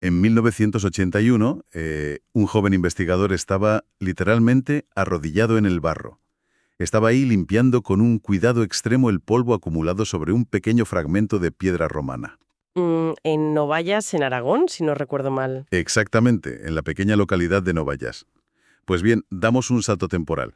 En 1981, un joven investigador estaba literalmente arrodillado en el barro. Estaba ahí limpiando con un cuidado extremo el polvo acumulado sobre un pequeño fragmento de piedra romana. En Novayas, en Aragón, si no recuerdo mal. Exactamente, en la pequeña localidad de Novayas. Pues bien, damos un salto temporal,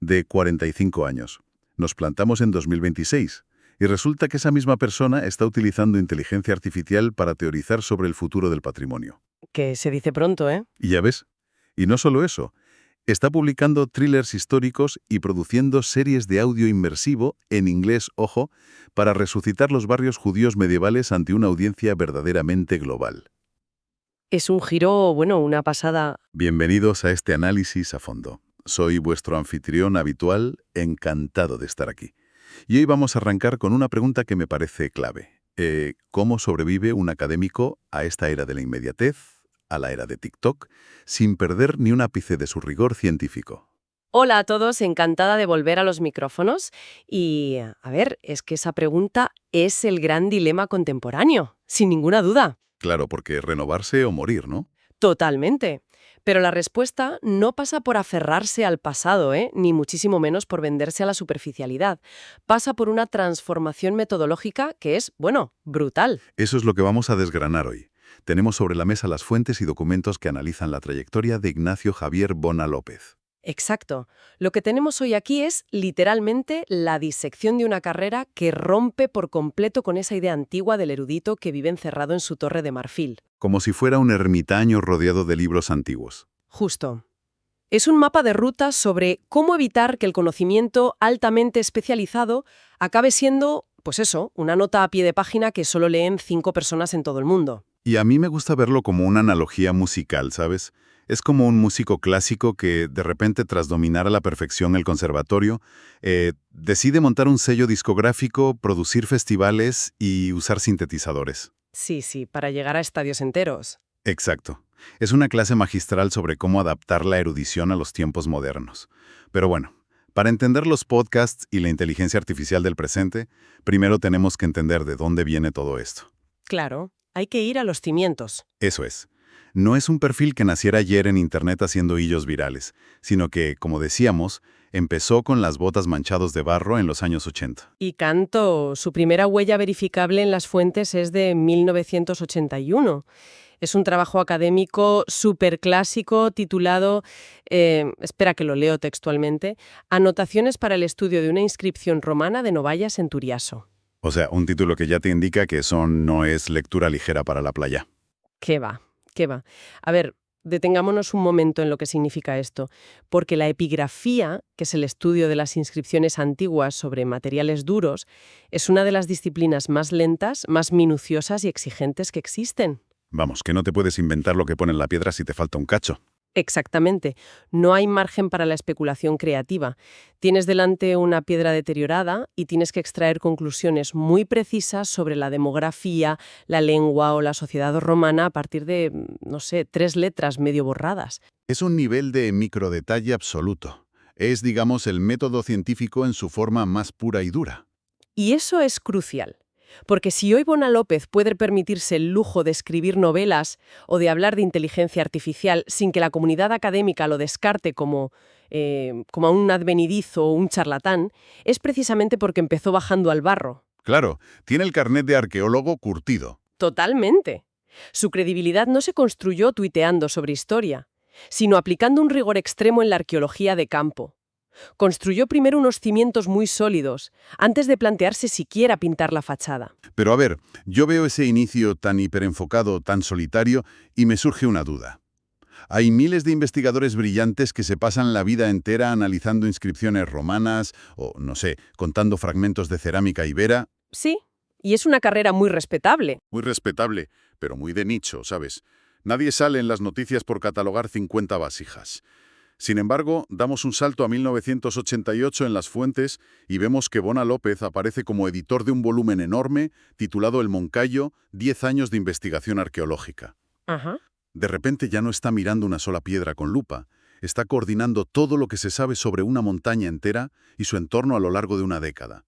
de 45 años. Nos plantamos en 2026 y resulta que esa misma persona está utilizando inteligencia artificial para teorizar sobre el futuro del patrimonio. Que se dice pronto, ¿eh? Y ya ves, y no solo eso, está publicando thrillers históricos y produciendo series de audio inmersivo, en inglés, ojo, para resucitar los barrios judíos medievales ante una audiencia verdaderamente global. Es un giro, bueno, una pasada. Bienvenidos a este análisis a fondo. Soy vuestro anfitrión habitual, encantado de estar aquí. Y hoy vamos a arrancar con una pregunta que me parece clave. ¿Cómo sobrevive un académico a esta era de la inmediatez, a la era de TikTok, sin perder ni un ápice de su rigor científico? Hola a todos, encantada de volver a los micrófonos. Y, a ver, es que esa pregunta es el gran dilema contemporáneo, sin ninguna duda. Claro, porque renovarse o morir, ¿no? Totalmente. Pero la respuesta no pasa por aferrarse al pasado, ni muchísimo menos por venderse a la superficialidad. Pasa por una transformación metodológica que es, bueno, brutal. Eso es lo que vamos a desgranar hoy. Tenemos sobre la mesa las fuentes y documentos que analizan la trayectoria de Ignacio Javier Bona López. Exacto. Lo que tenemos hoy aquí es literalmente la disección de una carrera que rompe por completo con esa idea antigua del erudito que vive encerrado en su torre de marfil. Como si fuera un ermitaño rodeado de libros antiguos. Justo. Es un mapa de ruta sobre cómo evitar que el conocimiento altamente especializado acabe siendo, pues eso, una nota a pie de página que solo leen 5 personas en todo el mundo. Y a mí me gusta verlo como una analogía musical, ¿sabes? Es como un músico clásico que, de repente, tras dominar a la perfección el conservatorio, decide montar un sello discográfico, producir festivales y usar sintetizadores. Sí, para llegar a estadios enteros. Exacto. Es una clase magistral sobre cómo adaptar la erudición a los tiempos modernos. Pero bueno, para entender los podcasts y la inteligencia artificial del presente, primero tenemos que entender de dónde viene todo esto. Claro, hay que ir a los cimientos. Eso es. No es un perfil que naciera ayer en Internet haciendo hillos virales, sino que, como decíamos, empezó con las botas manchados de barro en los años 80. Y Canto, su primera huella verificable en las fuentes es de 1981. Es un trabajo académico súper clásico titulado, espera que lo leo textualmente, Anotaciones para el estudio de una inscripción romana de Novayas en Turiaso. O sea, un título que ya te indica que eso no es lectura ligera para la playa. ¿Qué va? ¿Qué va? A ver, detengámonos un momento en lo que significa esto, porque la epigrafía, que es el estudio de las inscripciones antiguas sobre materiales duros, es una de las disciplinas más lentas, más minuciosas y exigentes que existen. Vamos, que no te puedes inventar lo que pone en la piedra si te falta un cacho. Exactamente. No hay margen para la especulación creativa. Tienes delante una piedra deteriorada y tienes que extraer conclusiones muy precisas sobre la demografía, la lengua o la sociedad romana a partir de, no sé, 3 letras medio borradas. Es un nivel de microdetalle absoluto. Es, digamos, el método científico en su forma más pura y dura. Y eso es crucial. Porque si hoy Bona López puede permitirse el lujo de escribir novelas o de hablar de inteligencia artificial sin que la comunidad académica lo descarte como a un advenedizo o un charlatán, es precisamente porque empezó bajando al barro. Claro, tiene el carnet de arqueólogo curtido. Totalmente. Su credibilidad no se construyó tuiteando sobre historia, sino aplicando un rigor extremo en la arqueología de campo. Construyó primero unos cimientos muy sólidos, antes de plantearse siquiera pintar la fachada. Pero a ver, yo veo ese inicio tan hiperenfocado, tan solitario, y me surge una duda. Hay miles de investigadores brillantes que se pasan la vida entera analizando inscripciones romanas o, no sé, contando fragmentos de cerámica ibera. Sí, y es una carrera muy respetable. Muy respetable, pero muy de nicho, ¿sabes? Nadie sale en las noticias por catalogar 50 vasijas. Sin embargo, damos un salto a 1988 en las fuentes y vemos que Bona López aparece como editor de un volumen enorme titulado El Moncayo, 10 años de investigación arqueológica. Ajá. De repente ya no está mirando una sola piedra con lupa, está coordinando todo lo que se sabe sobre una montaña entera y su entorno a lo largo de una década.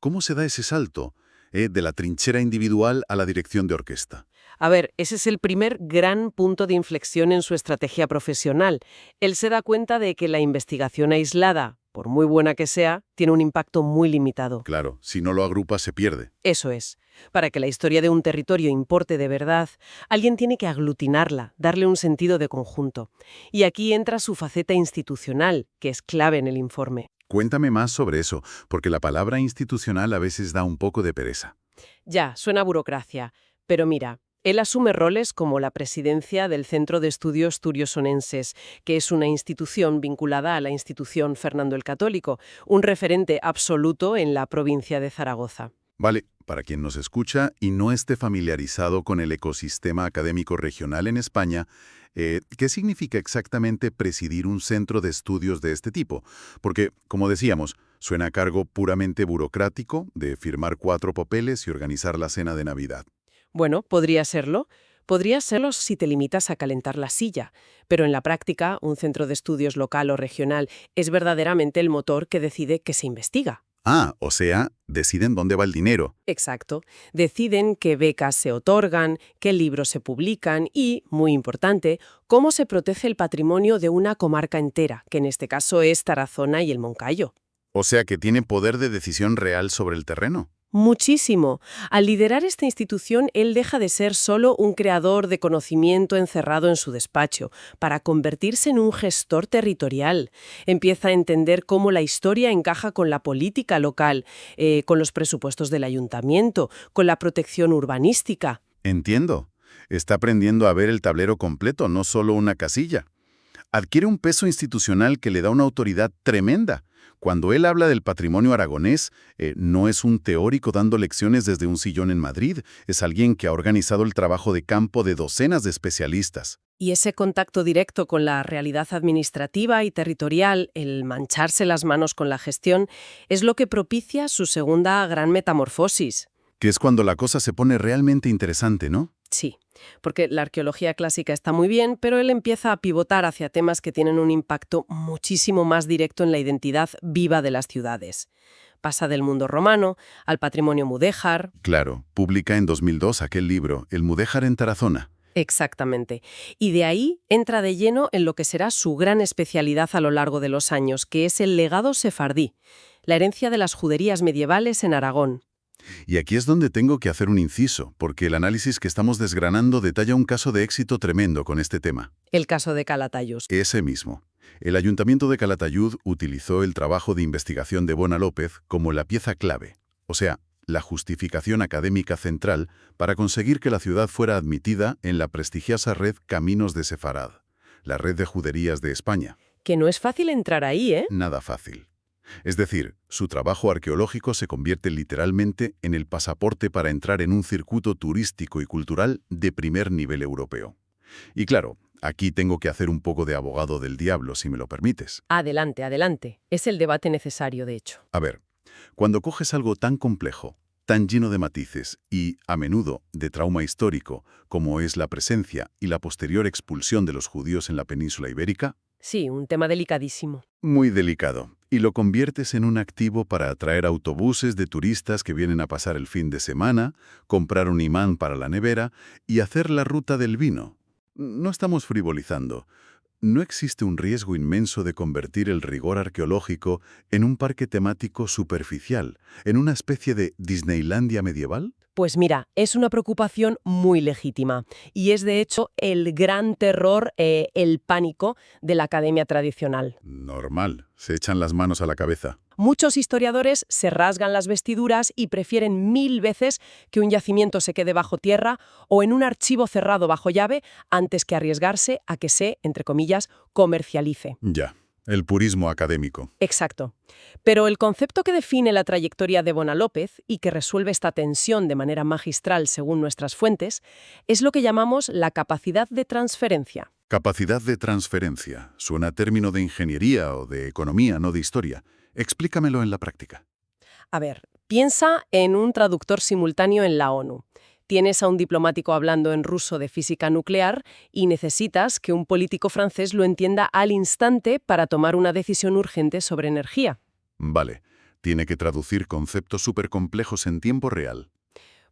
¿Cómo se da ese salto, de la trinchera individual a la dirección de orquesta? A ver, ese es el primer gran punto de inflexión en su estrategia profesional. Él se da cuenta de que la investigación aislada, por muy buena que sea, tiene un impacto muy limitado. Claro, si no lo agrupa se pierde. Eso es. Para que la historia de un territorio importe de verdad, alguien tiene que aglutinarla, darle un sentido de conjunto. Y aquí entra su faceta institucional, que es clave en el informe. Cuéntame más sobre eso, porque la palabra institucional a veces da un poco de pereza. Ya, suena a burocracia. Pero mira, él asume roles como la presidencia del Centro de Estudios Turiosonenses, que es una institución vinculada a la institución Fernando el Católico, un referente absoluto en la provincia de Zaragoza. Vale, para quien nos escucha y no esté familiarizado con el ecosistema académico regional en España, ¿qué significa exactamente presidir un centro de estudios de este tipo? Porque, como decíamos, suena a cargo puramente burocrático de firmar 4 papeles y organizar la cena de Navidad. Bueno, podría serlo. Podría serlo si te limitas a calentar la silla, pero en la práctica, un centro de estudios local o regional es verdaderamente el motor que decide qué se investiga. Ah, o sea, deciden dónde va el dinero. Exacto. Deciden qué becas se otorgan, qué libros se publican y, muy importante, cómo se protege el patrimonio de una comarca entera, que en este caso es Tarazona y el Moncayo. O sea que tienen poder de decisión real sobre el terreno. Muchísimo. Al liderar esta institución, él deja de ser solo un creador de conocimiento encerrado en su despacho, para convertirse en un gestor territorial. Empieza a entender cómo la historia encaja con la política local, con los presupuestos del ayuntamiento, con la protección urbanística. Entiendo. Está aprendiendo a ver el tablero completo, no solo una casilla. Adquiere un peso institucional que le da una autoridad tremenda. Cuando él habla del patrimonio aragonés, no es un teórico dando lecciones desde un sillón en Madrid, es alguien que ha organizado el trabajo de campo de docenas de especialistas. Y ese contacto directo con la realidad administrativa y territorial, el mancharse las manos con la gestión, es lo que propicia su segunda gran metamorfosis. Que es cuando la cosa se pone realmente interesante, ¿no? Sí, porque la arqueología clásica está muy bien, pero él empieza a pivotar hacia temas que tienen un impacto muchísimo más directo en la identidad viva de las ciudades. Pasa del mundo romano al patrimonio mudéjar. Claro, publica en 2002 aquel libro, El Mudéjar en Tarazona. Exactamente. Y de ahí entra de lleno en lo que será su gran especialidad a lo largo de los años, que es el legado sefardí, la herencia de las juderías medievales en Aragón. Y aquí es donde tengo que hacer un inciso, porque el análisis que estamos desgranando detalla un caso de éxito tremendo con este tema. El caso de Calatayud. Ese mismo. El Ayuntamiento de Calatayud utilizó el trabajo de investigación de Bona López como la pieza clave, o sea, la justificación académica central para conseguir que la ciudad fuera admitida en la prestigiosa red Caminos de Sefarad, la red de juderías de España. Que no es fácil entrar ahí, ¿eh? Nada fácil. Es decir, su trabajo arqueológico se convierte literalmente en el pasaporte para entrar en un circuito turístico y cultural de primer nivel europeo. Y claro, aquí tengo que hacer un poco de abogado del diablo, si me lo permites. Adelante, adelante. Es el debate necesario, de hecho. A ver, cuando coges algo tan complejo, tan lleno de matices y, a menudo, de trauma histórico, como es la presencia y la posterior expulsión de los judíos en la península ibérica, Sí, un tema delicadísimo. muy delicado, y lo conviertes en un activo para atraer autobuses de turistas que vienen a pasar el fin de semana, comprar un imán para la nevera y hacer la ruta del vino. No estamos frivolizando. ¿No existe un riesgo inmenso de convertir el rigor arqueológico en un parque temático superficial, en una especie de Disneylandia medieval? Pues mira, es una preocupación muy legítima y es de hecho el gran terror, el pánico de la academia tradicional. Normal, se echan las manos a la cabeza. Muchos historiadores se rasgan las vestiduras y prefieren 1000 veces que un yacimiento se quede bajo tierra o en un archivo cerrado bajo llave antes que arriesgarse a que se, entre comillas, comercialice. Ya, el purismo académico. Exacto. Pero el concepto que define la trayectoria de Bona López y que resuelve esta tensión de manera magistral según nuestras fuentes es lo que llamamos la capacidad de transferencia. Capacidad de transferencia. Suena a término de ingeniería o de economía, no de historia. Explícamelo en la práctica. A ver, piensa en un traductor simultáneo en la ONU. Tienes a un diplomático hablando en ruso de física nuclear y necesitas que un político francés lo entienda al instante para tomar una decisión urgente sobre energía. Vale, tiene que traducir conceptos supercomplejos en tiempo real.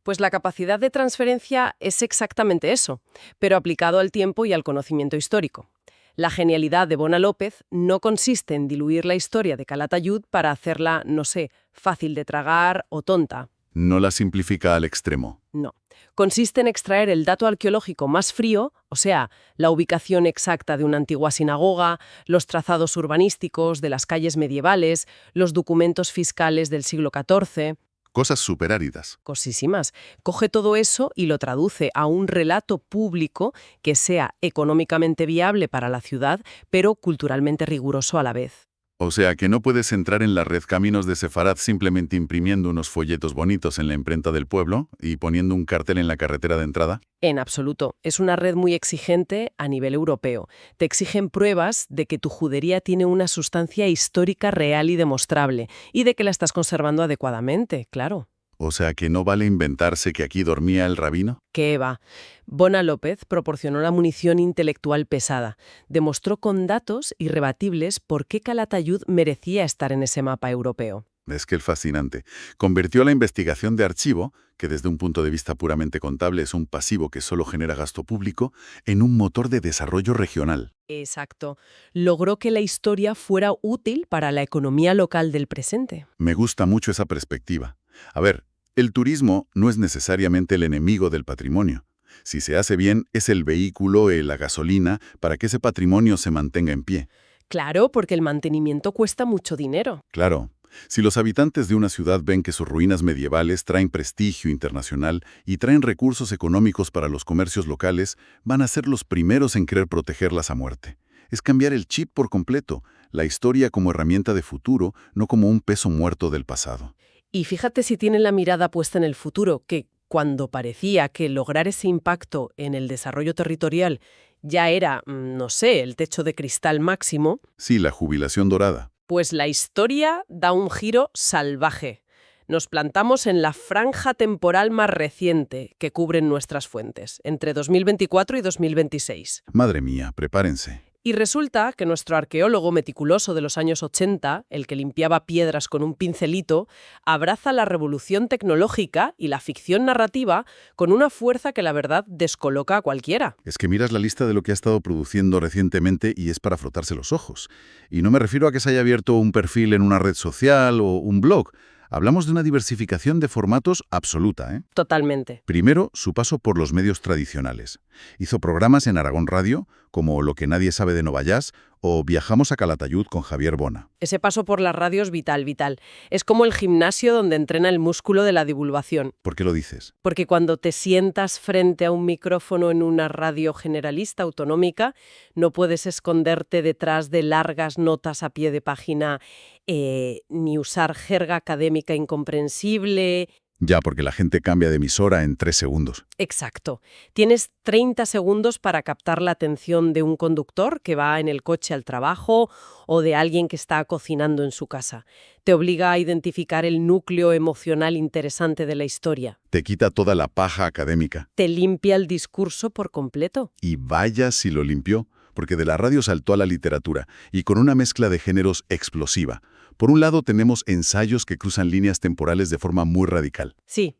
Pues la capacidad de transferencia es exactamente eso, pero aplicado al tiempo y al conocimiento histórico. La genialidad de Bona López no consiste en diluir la historia de Calatayud para hacerla, no sé, fácil de tragar o tonta. No la simplifica al extremo. No. Consiste en extraer el dato arqueológico más frío, o sea, la ubicación exacta de una antigua sinagoga, los trazados urbanísticos de las calles medievales, los documentos fiscales del siglo XIV. Cosas superáridas. Cosísimas. Coge todo eso y lo traduce a un relato público que sea económicamente viable para la ciudad, pero culturalmente riguroso a la vez. O sea que no puedes entrar en la red Caminos de Sefarad simplemente imprimiendo unos folletos bonitos en la imprenta del pueblo y poniendo un cartel en la carretera de entrada. En absoluto. Es una red muy exigente a nivel europeo. Te exigen pruebas de que tu judería tiene una sustancia histórica real y demostrable, y de que la estás conservando adecuadamente, claro. O sea que no vale inventarse que aquí dormía el rabino. ¿Qué va? Bona López proporcionó la munición intelectual pesada. Demostró con datos irrebatibles por qué Calatayud merecía estar en ese mapa europeo. Es que el fascinante. Convirtió la investigación de archivo, que desde un punto de vista puramente contable es un pasivo que solo genera gasto público, en un motor de desarrollo regional. Exacto. Logró que la historia fuera útil para la economía local del presente. Me gusta mucho esa perspectiva. A ver, el turismo no es necesariamente el enemigo del patrimonio. Si se hace bien, es el vehículo, la gasolina, para que ese patrimonio se mantenga en pie. Claro, porque el mantenimiento cuesta mucho dinero. Claro, si los habitantes de una ciudad ven que sus ruinas medievales traen prestigio internacional y traen recursos económicos para los comercios locales, van a ser los primeros en querer protegerlas a muerte. Es cambiar el chip por completo, la historia como herramienta de futuro, no como un peso muerto del pasado. Y fíjate si tienen la mirada puesta en el futuro, que cuando parecía que lograr ese impacto en el desarrollo territorial ya era, no sé, el techo de cristal máximo, Sí, la jubilación dorada. pues la historia da un giro salvaje. Nos plantamos en la franja temporal más reciente que cubren nuestras fuentes, entre 2024 y 2026. Madre mía, prepárense. Y resulta que nuestro arqueólogo meticuloso de los años 80, el que limpiaba piedras con un pincelito, abraza la revolución tecnológica y la ficción narrativa con una fuerza que la verdad descoloca a cualquiera. Es que miras la lista de lo que ha estado produciendo recientemente y es para frotarse los ojos. Y no me refiero a que se haya abierto un perfil en una red social o un blog. Hablamos de una diversificación de formatos absoluta, ¿eh? Totalmente. Primero, su paso por los medios tradicionales. Hizo programas en Aragón Radio, como Lo que nadie sabe de Novayás, o Viajamos a Calatayud con Javier Bona. Ese paso por la radio es vital, vital. Es como el gimnasio donde entrena el músculo de la divulgación. ¿Por qué lo dices? Porque cuando te sientas frente a un micrófono en una radio generalista autonómica, no puedes esconderte detrás de largas notas a pie de página, ni usar jerga académica incomprensible. Ya, porque la gente cambia de emisora en 3 segundos. Exacto. Tienes 30 segundos para captar la atención de un conductor que va en el coche al trabajo o de alguien que está cocinando en su casa. Te obliga a identificar el núcleo emocional interesante de la historia. Te quita toda la paja académica. Te limpia el discurso por completo. Y vaya si lo limpió, porque de la radio saltó a la literatura, y con una mezcla de géneros explosiva. Por un lado tenemos ensayos que cruzan líneas temporales de forma muy radical. Sí,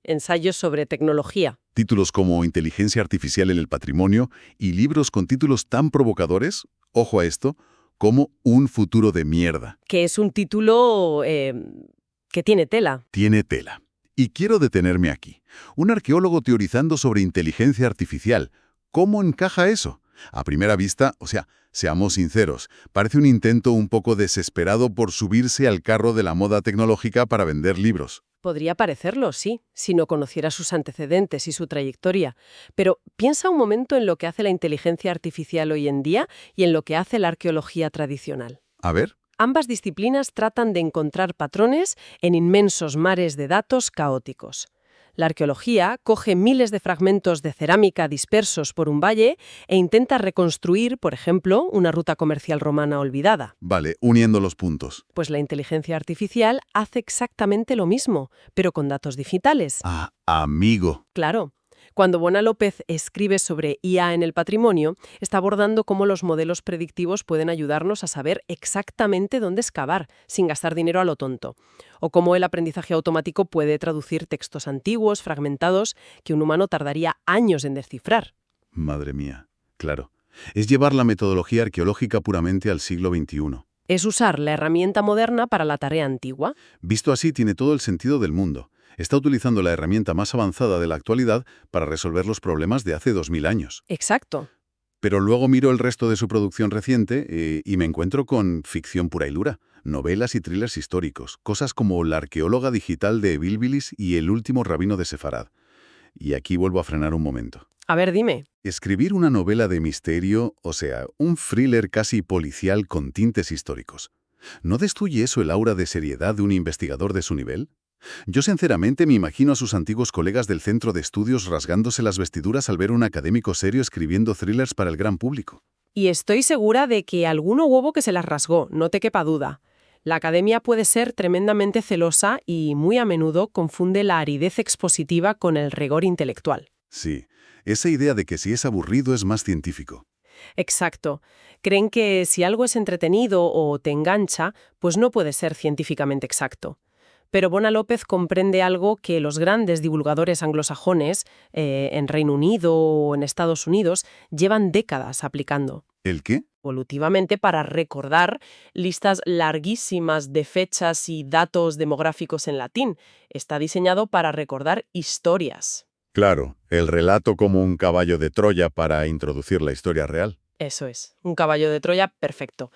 ensayos sobre tecnología. Títulos como Inteligencia Artificial en el Patrimonio y libros con títulos tan provocadores, ojo a esto, como Un futuro de mierda. Que es un título que tiene tela. Tiene tela. Y quiero detenerme aquí. Un arqueólogo teorizando sobre inteligencia artificial. ¿Cómo encaja eso? A primera vista, seamos sinceros, parece un intento un poco desesperado por subirse al carro de la moda tecnológica para vender libros. Podría parecerlo, sí, si no conociera sus antecedentes y su trayectoria. Pero piensa un momento en lo que hace la inteligencia artificial hoy en día y en lo que hace la arqueología tradicional. A ver. Ambas disciplinas tratan de encontrar patrones en inmensos mares de datos caóticos. La arqueología coge miles de fragmentos de cerámica dispersos por un valle e intenta reconstruir, por ejemplo, una ruta comercial romana olvidada. Vale, uniendo los puntos. Pues la inteligencia artificial hace exactamente lo mismo, pero con datos digitales. Ah, amigo. Claro. Cuando Bona López escribe sobre IA en el patrimonio, está abordando cómo los modelos predictivos pueden ayudarnos a saber exactamente dónde excavar, sin gastar dinero a lo tonto. O cómo el aprendizaje automático puede traducir textos antiguos, fragmentados, que un humano tardaría años en descifrar. Madre mía, claro. Es llevar la metodología arqueológica puramente al siglo XXI. Es usar la herramienta moderna para la tarea antigua. Visto así, tiene todo el sentido del mundo. Está utilizando la herramienta más avanzada de la actualidad para resolver los problemas de hace 2000 años. Exacto. Pero luego miro el resto de su producción reciente y me encuentro con ficción pura y dura, novelas y thrillers históricos, cosas como La arqueóloga digital de Bilbilis y El último rabino de Sefarad. Y aquí vuelvo a frenar un momento. A ver, dime. Escribir una novela de misterio, o sea, un thriller casi policial con tintes históricos, ¿no destruye eso el aura de seriedad de un investigador de su nivel? Yo sinceramente me imagino a sus antiguos colegas del centro de estudios rasgándose las vestiduras al ver a un académico serio escribiendo thrillers para el gran público. Y estoy segura de que alguno hubo que se las rasgó, no te quepa duda. La academia puede ser tremendamente celosa y muy a menudo confunde la aridez expositiva con el rigor intelectual. Sí, esa idea de que si es aburrido es más científico. Exacto. Creen que si algo es entretenido o te engancha, pues no puede ser científicamente exacto. Pero Bona López comprende algo que los grandes divulgadores anglosajones, en Reino Unido o en Estados Unidos, llevan décadas aplicando. ¿El qué? Evolutivamente para recordar listas larguísimas de fechas y datos demográficos en latín. Está diseñado para recordar historias. Claro, el relato como un caballo de Troya para introducir la historia real. Eso es, un caballo de Troya perfecto.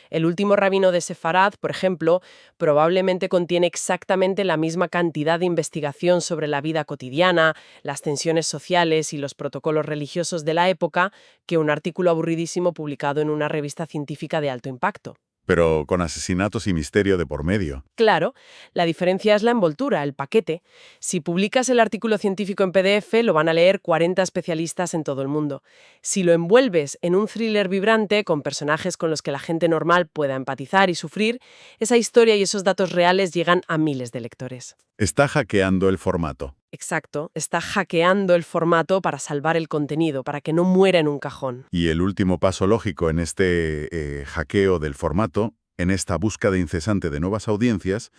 El último rabino de Sefarad, por ejemplo, probablemente contiene exactamente la misma cantidad de investigación sobre la vida cotidiana, las tensiones sociales y los protocolos religiosos de la época que un artículo aburridísimo publicado en una revista científica de alto impacto. Pero con asesinatos y misterio de por medio. Claro, la diferencia es la envoltura, el paquete. Si publicas el artículo científico en PDF, lo van a leer 40 especialistas en todo el mundo. Si lo envuelves en un thriller vibrante, con personajes con los que la gente normal pueda empatizar y sufrir, esa historia y esos datos reales llegan a miles de lectores. Está hackeando el formato. Exacto, está hackeando el formato para salvar el contenido, para que no muera en un cajón. Y el último paso lógico en este hackeo del formato, en esta búsqueda incesante de nuevas audiencias,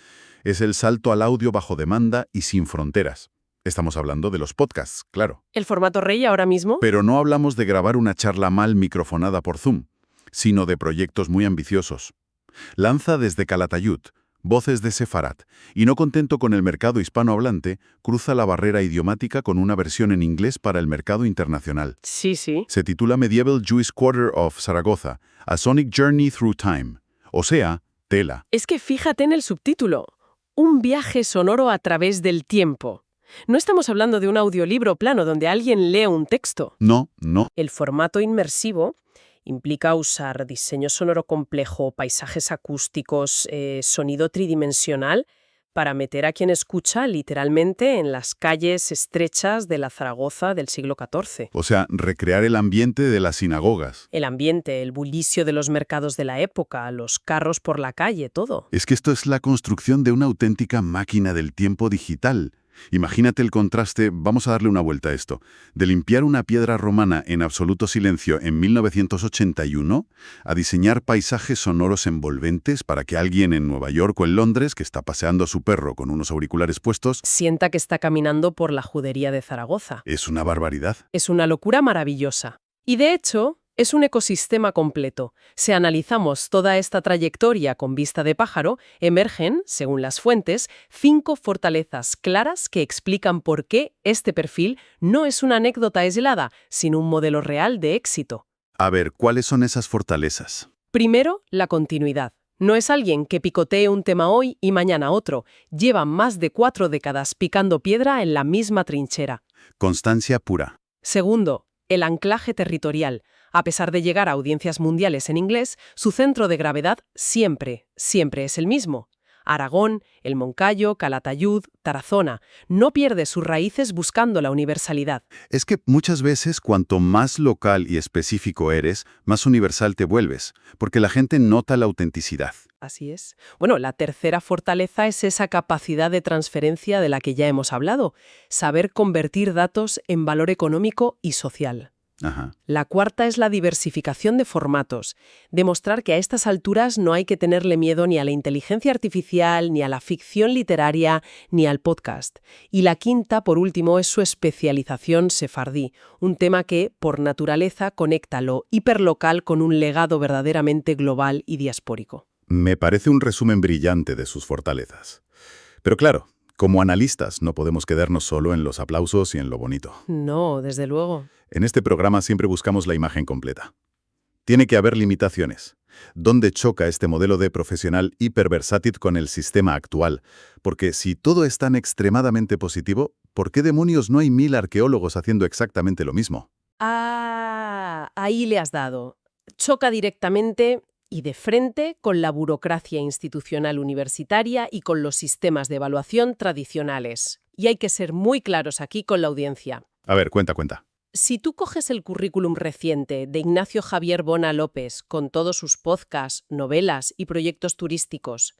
es el salto al audio bajo demanda y sin fronteras. Estamos hablando de los podcasts, claro. ¿El formato rey ahora mismo? Pero no hablamos de grabar una charla mal microfonada por Zoom, sino de proyectos muy ambiciosos. Lanza desde Calatayud Voces de Sefarad, y no contento con el mercado hispanohablante, cruza la barrera idiomática con una versión en inglés para el mercado internacional. Sí. Se titula Medieval Jewish Quarter of Zaragoza, A Sonic Journey Through Time, o sea, tela. Es que fíjate en el subtítulo, un viaje sonoro a través del tiempo. No estamos hablando de un audiolibro plano donde alguien lee un texto. No. El formato inmersivo implica usar diseño sonoro complejo, paisajes acústicos, sonido tridimensional, para meter a quien escucha literalmente en las calles estrechas de la Zaragoza del siglo XIV. O sea, recrear el ambiente de las sinagogas. El ambiente, el bullicio de los mercados de la época, los carros por la calle, todo. Es que esto es la construcción de una auténtica máquina del tiempo digital. Imagínate el contraste, vamos a darle una vuelta a esto, de limpiar una piedra romana en absoluto silencio en 1981 a diseñar paisajes sonoros envolventes para que alguien en Nueva York o en Londres, que está paseando a su perro con unos auriculares puestos, sienta que está caminando por la judería de Zaragoza. Es una barbaridad. Es una locura maravillosa. Y de hecho, es un ecosistema completo. Si analizamos toda esta trayectoria con vista de pájaro, emergen, según las fuentes, 5 fortalezas claras que explican por qué este perfil no es una anécdota aislada, sino un modelo real de éxito. A ver, ¿cuáles son esas fortalezas? Primero, la continuidad. No es alguien que picotee un tema hoy y mañana otro. Lleva más de 4 décadas picando piedra en la misma trinchera. Constancia pura. Segundo, el anclaje territorial. A pesar de llegar a audiencias mundiales en inglés, su centro de gravedad siempre es el mismo. Aragón, el Moncayo, Calatayud, Tarazona. No pierde sus raíces buscando la universalidad. Es que muchas veces cuanto más local y específico eres, más universal te vuelves, porque la gente nota la autenticidad. Así es. Bueno, la tercera fortaleza es esa capacidad de transferencia de la que ya hemos hablado, saber convertir datos en valor económico y social. Ajá. La cuarta es la diversificación de formatos, demostrar que a estas alturas no hay que tenerle miedo ni a la inteligencia artificial, ni a la ficción literaria, ni al podcast. Y la quinta, por último, es su especialización sefardí, un tema que, por naturaleza, conecta lo hiperlocal con un legado verdaderamente global y diaspórico. Me parece un resumen brillante de sus fortalezas. Pero claro, como analistas no podemos quedarnos solo en los aplausos y en lo bonito. No, desde luego. En este programa siempre buscamos la imagen completa. Tiene que haber limitaciones. ¿Dónde choca este modelo de profesional hiperversátil con el sistema actual? Porque si todo es tan extremadamente positivo, ¿por qué demonios no hay 1000 arqueólogos haciendo exactamente lo mismo? Ah, ahí le has dado. Choca directamente y de frente con la burocracia institucional universitaria y con los sistemas de evaluación tradicionales. Y hay que ser muy claros aquí con la audiencia. A ver, cuenta. Si tú coges el currículum reciente de Ignacio Javier Bona López con todos sus podcasts, novelas y proyectos turísticos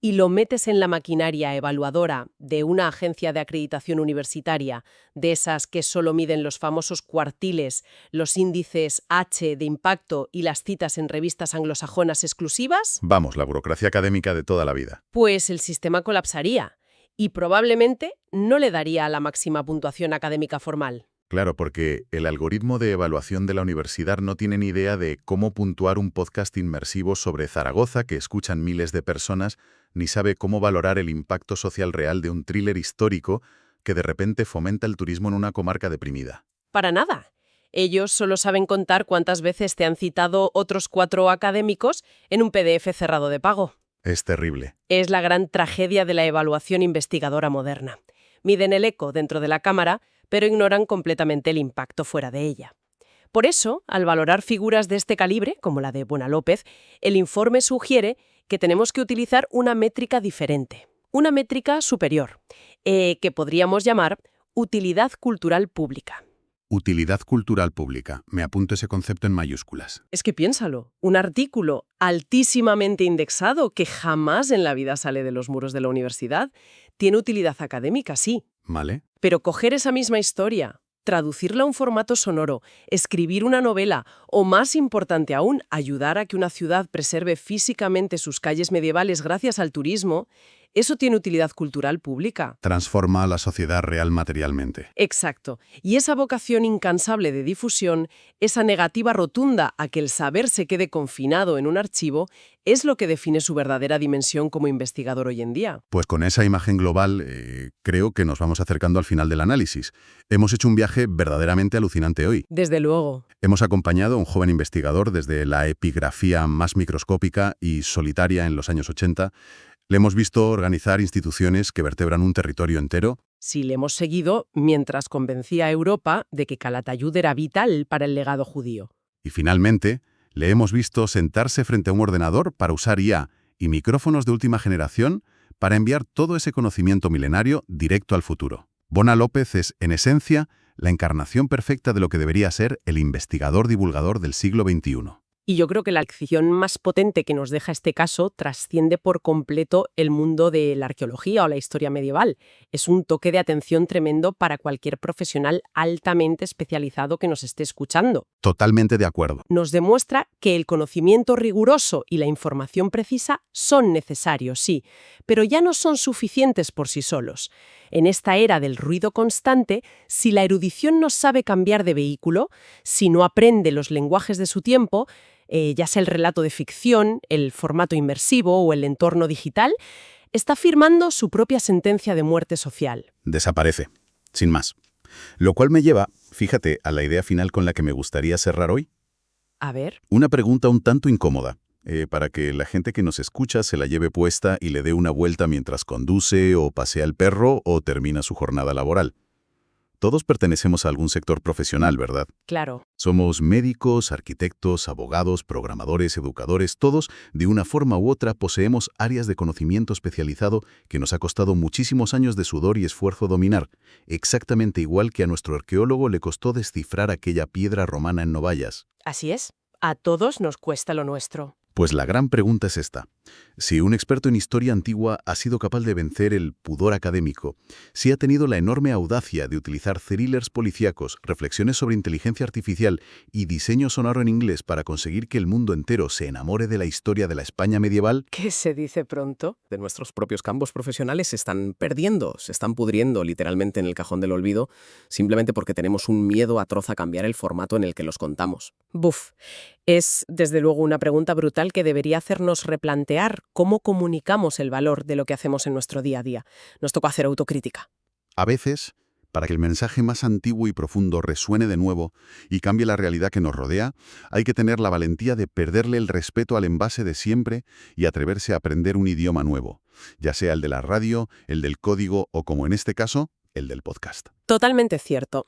y lo metes en la maquinaria evaluadora de una agencia de acreditación universitaria, de esas que solo miden los famosos cuartiles, los índices H de impacto y las citas en revistas anglosajonas exclusivas, Vamos, la burocracia académica de toda la vida. pues el sistema colapsaría y probablemente no le daría la máxima puntuación académica formal. Claro, porque el algoritmo de evaluación de la universidad no tiene ni idea de cómo puntuar un podcast inmersivo sobre Zaragoza que escuchan miles de personas, ni sabe cómo valorar el impacto social real de un thriller histórico que de repente fomenta el turismo en una comarca deprimida. Para nada. Ellos solo saben contar cuántas veces te han citado otros 4 académicos en un PDF cerrado de pago. Es terrible. Es la gran tragedia de la evaluación investigadora moderna. Miden el eco dentro de la cámara, pero ignoran completamente el impacto fuera de ella. Por eso, al valorar figuras de este calibre, como la de Bona López, el informe sugiere que tenemos que utilizar una métrica diferente, una métrica superior, que podríamos llamar utilidad cultural pública. Utilidad cultural pública. Me apunto ese concepto en mayúsculas. Es que piénsalo, un artículo altísimamente indexado que jamás en la vida sale de los muros de la universidad, tiene utilidad académica, sí. ¿Vale? Pero coger esa misma historia, traducirla a un formato sonoro, escribir una novela o, más importante aún, ayudar a que una ciudad preserve físicamente sus calles medievales gracias al turismo, eso tiene utilidad cultural pública. Transforma a la sociedad real materialmente. Exacto. Y esa vocación incansable de difusión, esa negativa rotunda a que el saber se quede confinado en un archivo, es lo que define su verdadera dimensión como investigador hoy en día. Pues con esa imagen global, creo que nos vamos acercando al final del análisis. Hemos hecho un viaje verdaderamente alucinante hoy. Desde luego. Hemos acompañado a un joven investigador desde la epigrafía más microscópica y solitaria en los años 80. Le hemos visto organizar instituciones que vertebran un territorio entero. Sí, le hemos seguido mientras convencía a Europa de que Calatayud era vital para el legado judío. Y finalmente, le hemos visto sentarse frente a un ordenador para usar IA y micrófonos de última generación para enviar todo ese conocimiento milenario directo al futuro. Bona López es, en esencia, la encarnación perfecta de lo que debería ser el investigador divulgador del siglo XXI. Y yo creo que la lección más potente que nos deja este caso trasciende por completo el mundo de la arqueología o la historia medieval. Es un toque de atención tremendo para cualquier profesional altamente especializado que nos esté escuchando. Totalmente de acuerdo. Nos demuestra que el conocimiento riguroso y la información precisa son necesarios, sí, pero ya no son suficientes por sí solos. En esta era del ruido constante, si la erudición no sabe cambiar de vehículo, si no aprende los lenguajes de su tiempo, ya sea el relato de ficción, el formato inmersivo o el entorno digital, está firmando su propia sentencia de muerte social. Desaparece, sin más. Lo cual me lleva, fíjate, a la idea final con la que me gustaría cerrar hoy. A ver. Una pregunta un tanto incómoda, para que la gente que nos escucha se la lleve puesta y le dé una vuelta mientras conduce o pasea el perro o termina su jornada laboral. Todos pertenecemos a algún sector profesional, ¿verdad? Claro. Somos médicos, arquitectos, abogados, programadores, educadores, todos, de una forma u otra, poseemos áreas de conocimiento especializado que nos ha costado muchísimos años de sudor y esfuerzo dominar, exactamente igual que a nuestro arqueólogo le costó descifrar aquella piedra romana en Novayas. Así es. A todos nos cuesta lo nuestro. Pues la gran pregunta es esta. Si un experto en historia antigua ha sido capaz de vencer el pudor académico, si ha tenido la enorme audacia de utilizar thrillers policíacos, reflexiones sobre inteligencia artificial y diseño sonoro en inglés para conseguir que el mundo entero se enamore de la historia de la España medieval, ¿Qué se dice pronto? De nuestros propios campos profesionales se están perdiendo, se están pudriendo literalmente en el cajón del olvido, simplemente porque tenemos un miedo atroz a cambiar el formato en el que los contamos. Buf, es desde luego una pregunta brutal que debería hacernos replantear cómo comunicamos el valor de lo que hacemos en nuestro día a día. Nos toca hacer autocrítica. a veces, para que el mensaje más antiguo y profundo resuene de nuevo y cambie la realidad que nos rodea, hay que tener la valentía de perderle el respeto al envase de siempre y atreverse a aprender un idioma nuevo, ya sea el de la radio, el del código o, como en este caso, el del podcast. Totalmente cierto.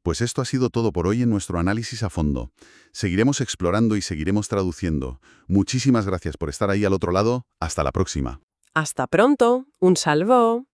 Pues esto ha sido todo por hoy en nuestro análisis a fondo. Seguiremos explorando y seguiremos traduciendo. Muchísimas gracias por estar ahí al otro lado. Hasta la próxima. Hasta pronto. Un salvo.